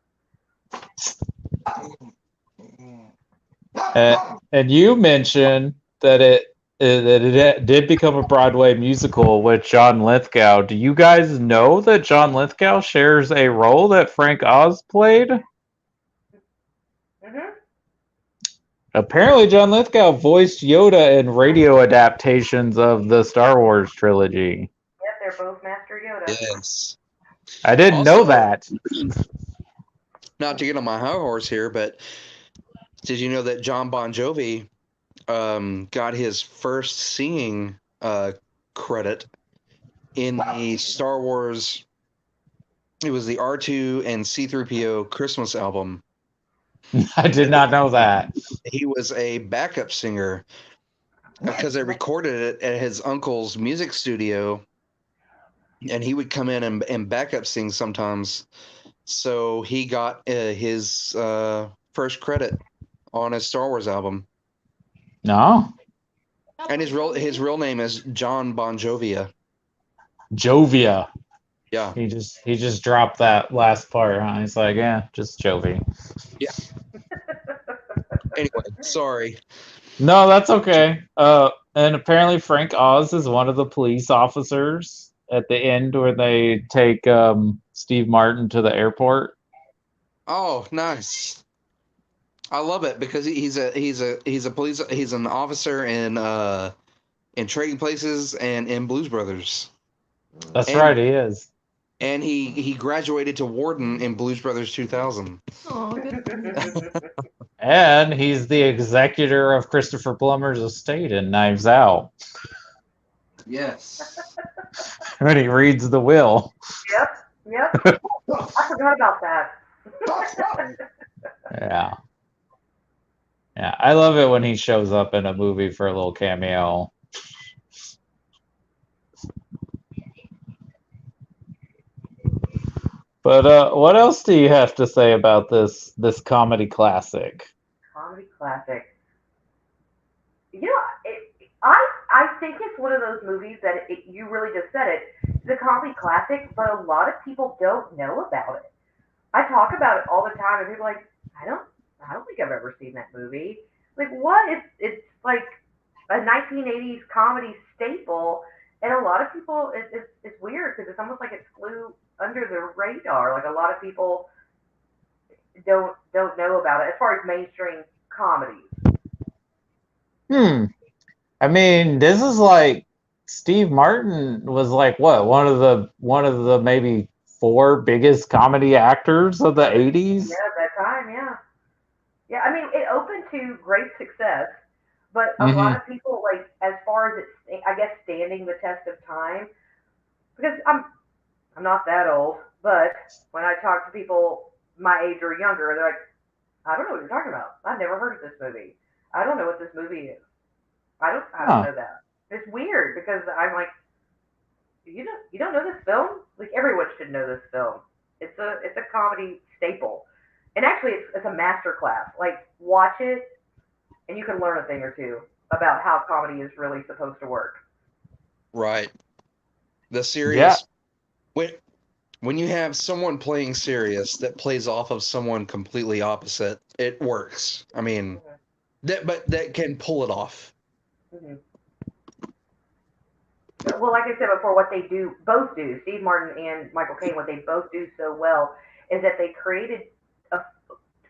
and you mentioned that it did become a Broadway musical with John Lithgow. Do you guys know that John Lithgow shares a role that Frank Oz played? Hmm. Apparently, John Lithgow voiced Yoda in radio adaptations of the Star Wars trilogy. Yep, they're both Master Yoda. yes. I didn't know Also, that. not to get on my high horse here, but did you know that John Bon Jovi got his first singing credit in the Star Wars? It was the R2 and C-3PO Christmas album. I did not know that. He was a backup singer because they recorded it at his uncle's music studio, and he would come in and backup sing sometimes. So he got his first credit on his Star Wars album, No? and his real name is John Bon Jovia. Jovia. Yeah, He just dropped that last part, huh? He's like, yeah, just Jovi. yeah. Anyway, sorry. No, that's okay. And apparently Frank Oz is one of the police officers at the end where they take Steve Martin to the airport. Oh, nice. I love it because he's a police he's an officer in Trading Places and in Blues Brothers. That's And right, he is. and he graduated to warden in Blues Brothers 2000. Oh, good. And he's the executor of Christopher Plummer's estate in Knives Out. Yes. When he reads the will. Yep, yep. I forgot about that. Yeah. Yeah, I love it when he shows up in a movie for a little cameo. But what else do you have to say about this comedy classic? Comedy classic. You know, I think it's one of those movies that you really just said it. a comedy classic, but a lot of people don't know about it. I talk about it all the time, and people are like, I don't think I've ever seen that movie. Like, what? It's like a 1980s comedy staple, and a lot of people, it's weird because it's almost like it flew under the radar. Like a lot of people don't know about it as far as mainstream comedy. Hmm. I mean, this is like Steve Martin was like what one of the maybe four biggest comedy actors of the Yeah, 80s. at that time, yeah. Yeah, I mean, it opened to great success, but a lot Hmm. of people, like, as far as it's, I guess, standing the test of time, because I'm not that old, but when I talk to people my age or younger, they're like, I don't know what you're talking about. I've never heard of this movie. I don't know what this movie is. I don't Huh. know that. It's weird because I'm like, you don't know this film? Like everyone should know this film. It's a comedy staple, and actually it's a master class. Like watch it, and you can learn a thing or two about how comedy is really supposed to work. Right. The Yeah. serious when when you have someone playing serious that plays off of someone completely opposite, it works. I mean, Hmm. that can pull it off. Hmm. Well, like I said before, what they do, both do, Steve Martin and Michael Caine, what they both do so well is that they created a,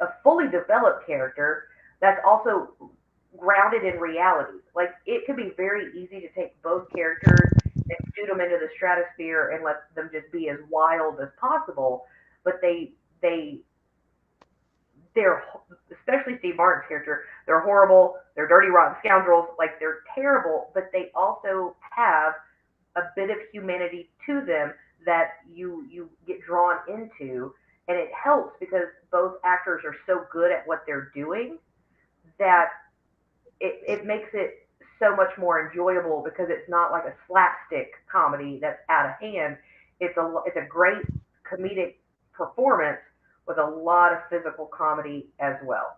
a fully developed character that's also grounded in reality. Like it could be very easy to take both characters and shoot them into the stratosphere and let them just be as wild as possible, but they they're especially Steve Martin's character. They're horrible. They're dirty, rotten scoundrels. Like they're terrible, but they also have a bit of humanity to them that you get drawn into, and it helps because both actors are so good at what they're doing that it makes it so much more enjoyable because it's not like a slapstick comedy that's out of hand. It's a great comedic performance with a lot of physical comedy as well.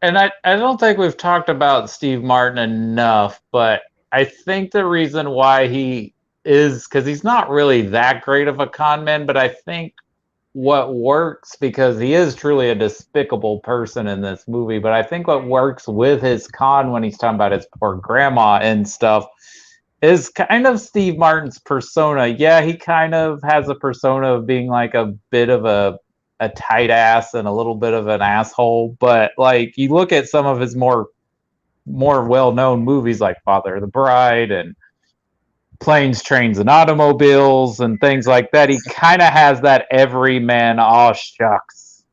And I don't think we've talked about Steve Martin enough, but I think the reason why he is because he's not really that great of a con man, but I think what works because he is truly a despicable person in this movie, but I think what works with his con when he's talking about his poor grandma and stuff is kind of Steve Martin's persona. Yeah, he kind of has a persona of being like a bit of a tight ass and a little bit of an asshole, but like you look at some of his more well-known movies like Father of the Bride and Planes, Trains, and Automobiles and things like that, he kind of has that everyman, aw shucks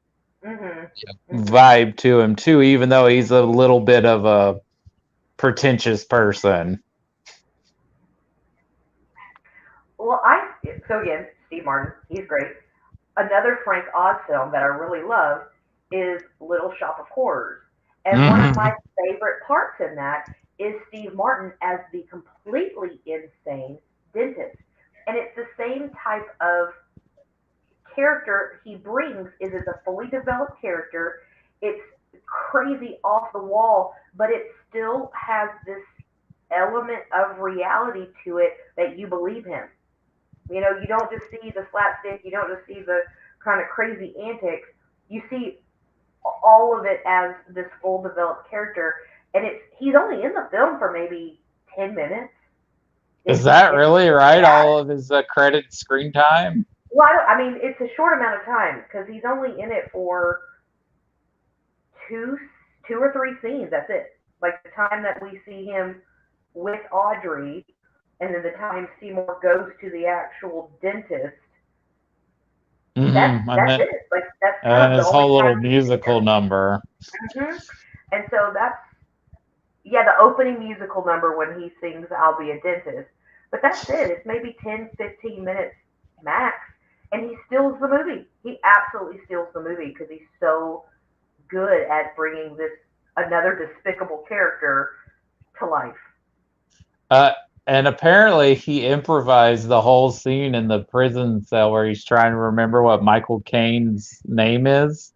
Mhm. Mhm. vibe to him too, even though he's a little bit of a pretentious person. Well, I so again, Steve Martin, he's great. Another Frank Oz film that I really love is Little Shop of Horrors. And one of my Mhm. favorite parts in that is Steve Martin as the completely insane dentist. And it's the same type of character he brings is it's a fully developed character. It's crazy off the wall, but it still has this element of reality to it that you believe him. You know, you don't just see the slapstick, you don't just see the kind of crazy antics. You see all of it as this full developed character, and it's he's only in the film for maybe 10 minutes, Is if that if really if right? that. All of his credit screen time? Well, I mean, it's a short amount of time because he's only in it for two two or three scenes. That's it. Like the time that we see him with Audrey, and then the time Seymour goes to the actual dentist. That's And that's then it. Like that's kind and of the his only whole little time we see musical number. him. And so that's yeah, the opening musical number when he sings "I'll Be a Dentist." But that's it. It's maybe 10, 15 minutes max, and he steals the movie. He absolutely steals the movie because he's so good at bringing this another despicable character to life. Uh, and apparently he improvised the whole scene in the prison cell where he's trying to remember what Michael Caine's name is.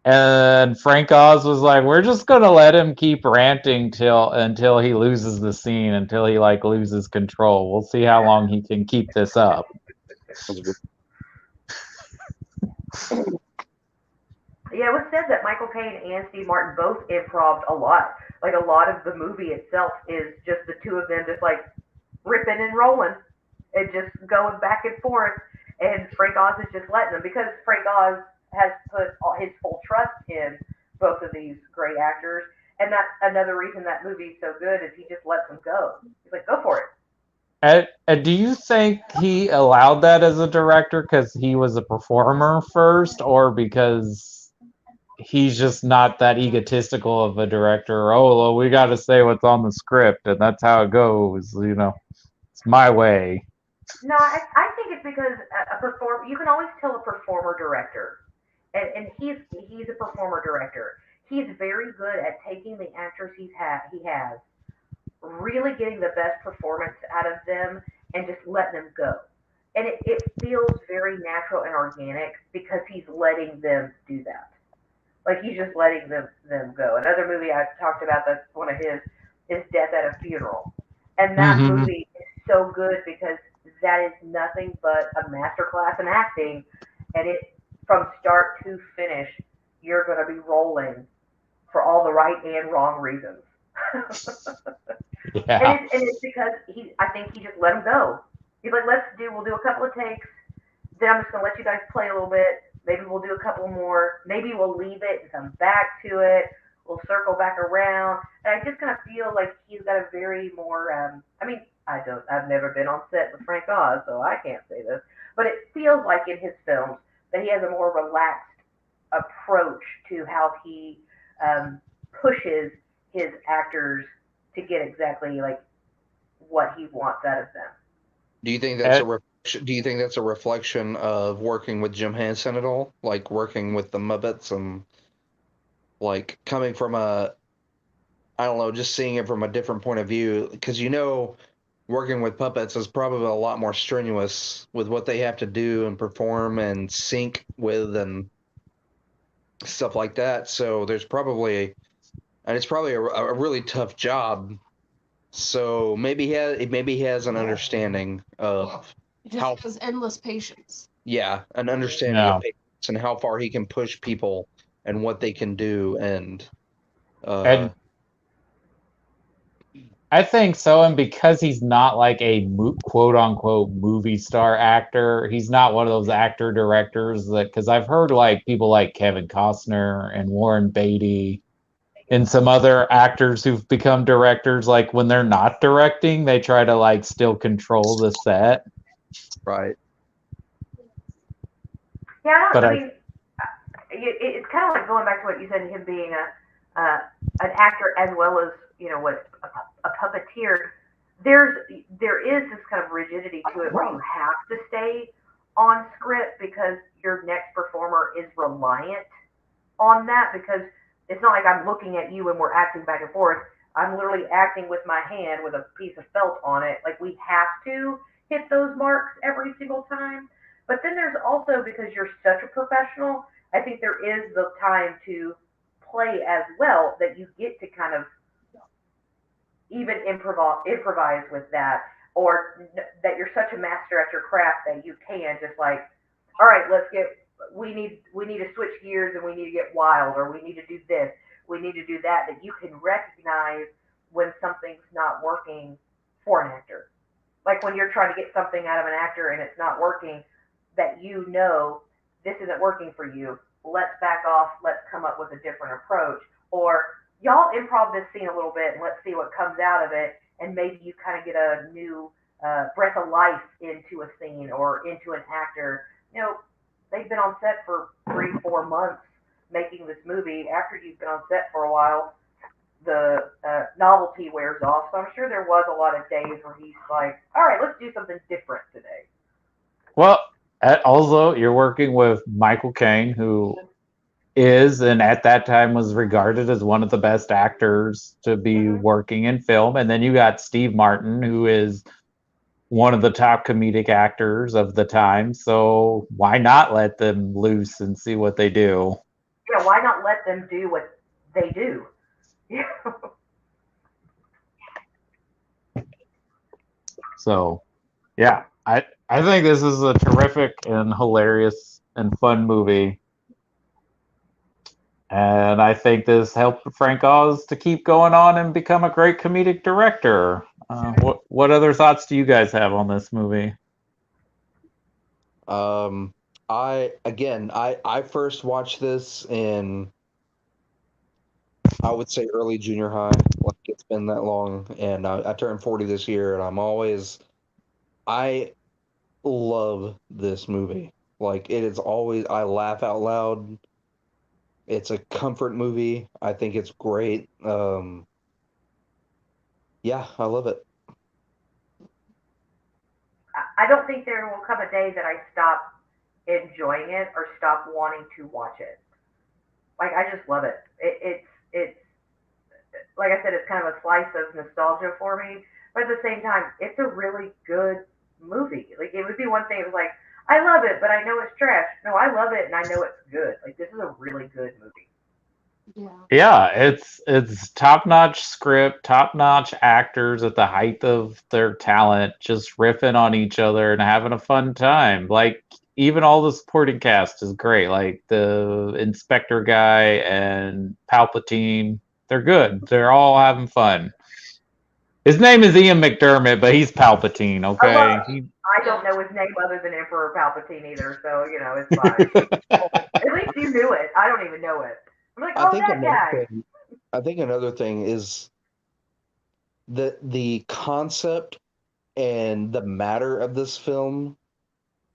And Frank Oz was like, "We're just gonna let him keep ranting until he loses the scene, until he like loses control. We'll see how long he can keep this up." Yeah, it was said that Michael Caine and Steve Martin both improv'd a lot. Like a lot of the movie itself is just the two of them just like ripping and rolling and just going back and forth. And Frank Oz is just letting them because Frank Oz has put all his full trust in both of these great actors. And that's another reason that movie's so good is he just lets them go. He's like, go for it. And do you think he allowed that as a director because he was a performer first, or because he's just not that egotistical of a director? Oh, well, we got to say what's on the script, and that's how it goes. It's my way. No, I think it's because a performer. You can always tell a performer director, and he's a performer director. He's very good at taking the actors he has, really getting the best performance out of them, and just letting them go. And it feels very natural and organic because he's letting them do that. Like he's just letting them go. Another movie I talked about that's one of his is Death at a Funeral, and that Hmm. movie is so good because that is nothing but a masterclass in acting, and it from start to finish you're going to be rolling for all the right and wrong reasons. Yeah. And it's because I think he just let him go. He's like, we'll do a couple of takes. Then I'm just gonna let you guys play a little bit. Maybe we'll do a couple more. Maybe we'll leave it and come back to it. We'll circle back around. And I just kind of feel like he's got a very more. I mean, I've never been on set with Frank Oz, so I can't say this. But it feels like in his films that he has a more relaxed approach to how he pushes his actors to get exactly like what he wants out of them. Do you think that's Uh, a do you think that's a reflection of working with Jim Henson at all? Like working with the Muppets and like coming from a I don't know, just seeing it from a different point of view because working with puppets is probably a lot more strenuous with what they have to do and perform and sync with and stuff like that. So and it's probably a really tough job. So maybe he has an understanding of He just how has endless patience. an understanding of no. patience and how far he can push people and what they can do and uh And I think so, and because he's not like a quote unquote movie star actor, he's not one of those actor directors that. Because I've heard like people like Kevin Costner and Warren Beatty and some other actors who've become directors, like when they're not directing, they try to like still control the set. right. Yeah, I don't. But I I mean, it's kind of like going back to what you said, him being an actor as well as what a puppeteer. There is this kind of rigidity to it where you have to stay on script because your next performer is reliant on that because it's not like I'm looking at you and we're acting back and forth. I'm literally acting with my hand with a piece of felt on it. Like we have to hit those marks every single time. But then there's also because you're such a professional, I think there is the time to play as well that you get to kind of even improvise with that or that you're such a master at your craft that you can just like all right, we need to switch gears and we need to get wild or we need to do this, we need to do that you can recognize when something's not working for an actor. Like when you're trying to get something out of an actor and it's not working, that this isn't working for you. Let's back off. Let's come up with a different approach. Or y'all improv this scene a little bit and let's see what comes out of it. And maybe you kind of get a new breath of life into a scene or into an actor. They've been on set for 3, 4 months making this movie. After you've been on set for a while, the novelty wears off. So I'm sure there was a lot of days where he's like, all right, let's do something different today. well, also you're working with Michael Caine, who is and at that time was regarded as one of the best actors to be Hmm. working in film, and then you got Steve Martin, who is one of the top comedic actors of the time. So why not let them loose and see what they do? why not let them do what they do? So, yeah, I think this is a terrific and hilarious and fun movie. And I think this helped Frank Oz to keep going on and become a great comedic director. What other thoughts do you guys have on this movie? I first watched this in, I would say, early junior high. Like, it's been that long, and I turned 40 this year, and I love this movie. Like, it is always, I laugh out loud. It's a comfort movie. I think it's great. Yeah, I love it. I don't think there will come a day that I stop enjoying it or stop wanting to watch it. Like I just love it. It's like I said, it's kind of a slice of nostalgia for me, but at the same time, it's a really good movie. Like it would be one thing. It was like I love it, but I know it's trash. No, I love it and I know it's good. Like this is a really good movie. Yeah. Yeah, it's top-notch script, top-notch actors at the height of their talent, just riffing on each other and having a fun time. Like even all the supporting cast is great. Like the inspector guy and Palpatine, they're good. They're all having fun. His name is Ian McDermott, but he's Palpatine, I love. okay? I don't know his name other than Emperor Palpatine either, so it's fine. At least you knew it. I don't even know it. I'm like, I oh, think that another guy. thing. I think another thing is the concept and the matter of this film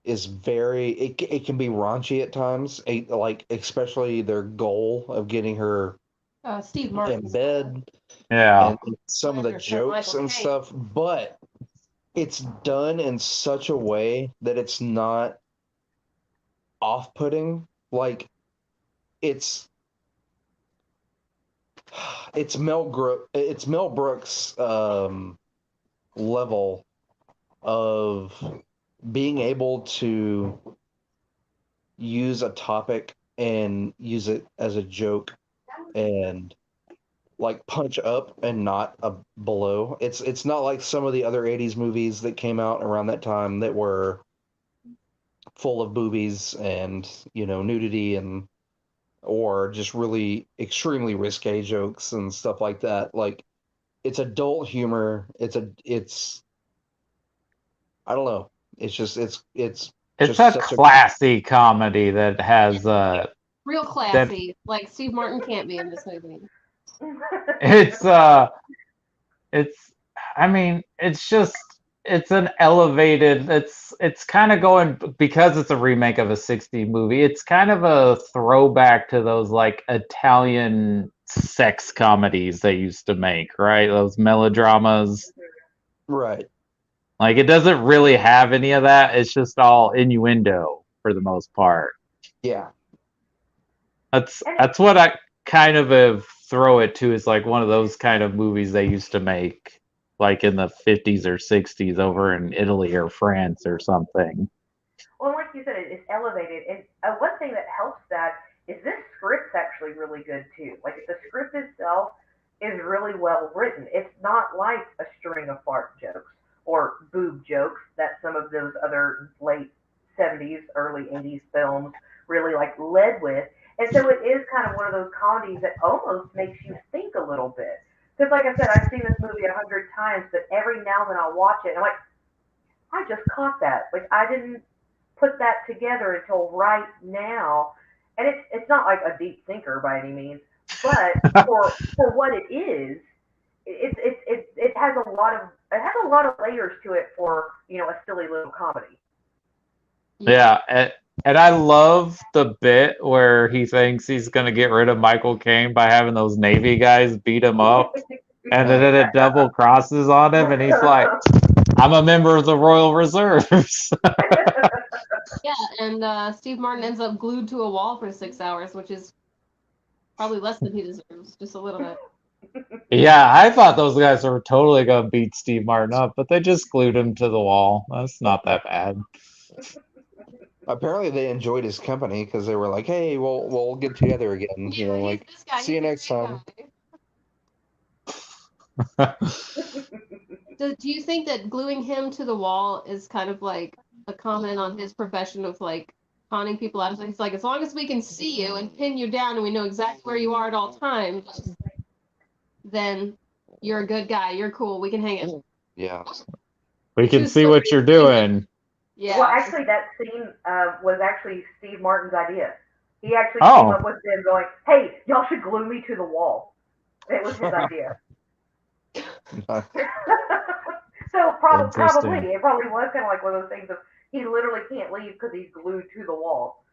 is it can be raunchy at times, like especially their goal of getting her Steve in Martin's bed Yeah. and some of the 100% jokes Michael and Caine. stuff, but it's done in such a way that it's not off-putting. Like it's it's Mel Brooks level of being able to use a topic and use it as a joke and like punch up and not below. It's not like some of the other 80s movies that came out around that time that were full of boobies and, nudity and or just really extremely risque jokes and stuff like that. Like it's adult humor. It's I don't know. It's It's just a such a classy comedy that has Real that classy. Like Steve Martin can't be in this movie. it's it's I mean it's just it's an elevated it's kind of going because it's a remake of a 60 movie. It's kind of a throwback to those like Italian sex comedies they used to make, right? Those melodramas. right. Like it doesn't really have any of that. It's just all innuendo for the most part. Yeah. And That's what I kind of throw it to is like one of those kind of movies they used to make like in the 50s or 60s over in Italy or France or something. well, like you said, it's elevated. And one thing that helps that is this script's actually really good too. Like the script itself is really well written. It's not like a string of fart jokes or boob jokes that some of those other late '70s, early '80s films really like led with. And so it is kind of one of those comedies that almost makes you think a little bit. Because, like I said, I've seen this movie 100 times, but every now and then I'll watch it and I'm like, I just caught that. Like I didn't put that together until right now. And it's not like a deep thinker by any means, but for what it is, it has a lot of layers to it for a silly little comedy. Yeah, and I love the bit where he thinks he's going to get rid of Michael Caine by having those Navy guys beat him up. And then it double crosses on him, and he's like, I'm a member of the Royal Reserves. Yeah, and Steve Martin ends up glued to a wall for 6 hours, which is probably less than he deserves, just a little bit. Yeah, I thought those guys were totally going to beat Steve Martin up, but they just glued him to the wall. That's not that bad. Apparently, they enjoyed his company because they were like, "Hey, we'll get together again." You know, he's like, this guy. see you He's a next great time. guy. Do you think that gluing him to the wall is kind of like a comment on his profession of like conning people out of things? Like, as long as we can see you and pin you down and we know exactly where you are at all times, then you're a good guy. You're cool. We can hang it. Yeah. We Which can is see so what you're doing. Yeah. Well, actually, that scene was actually Steve Martin's idea. He actually Oh. came up with them going, "Hey, y'all should glue me to the wall." It was his idea. So probably Interesting. it probably was kind of like one of those things of he literally can't leave because he's glued to the wall.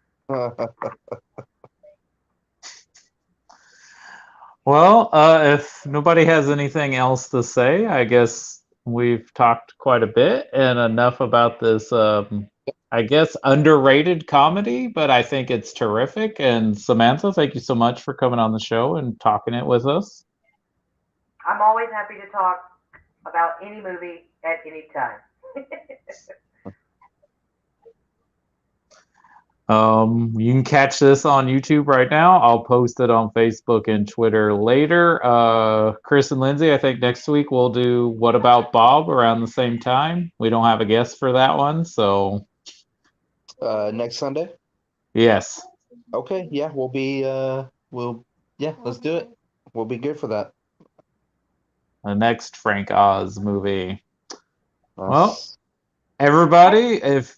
Well, if nobody has anything else to say, I guess we've talked quite a bit and enough about this, I guess, underrated comedy, but I think it's terrific. And Samantha, thank you so much for coming on the show and talking it with us. I'm always happy to talk about any movie at any time. You can catch this on YouTube right now. I'll post it on Facebook and Twitter later. Chris and Lindsay, I think next week we'll do What About Bob around the same time. We don't have a guest for that one, so Next Sunday. yes. Okay. Yeah, we'll be. Yeah, let's do it. We'll be good for that. The next Frank Oz movie. Well, That's- everybody, if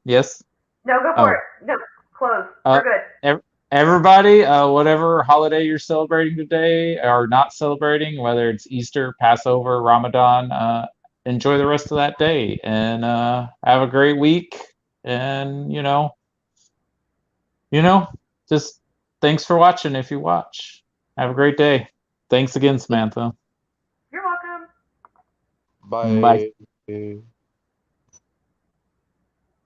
yes, No, go for it. No, close. Uh, We're good. everybody, whatever holiday you're celebrating today or not celebrating, whether it's Easter, Passover, Ramadan, enjoy the rest of that day and have a great week. And just thanks for watching. If you watch, have a great day. Thanks again, Samantha. You're welcome. Bye. Bye.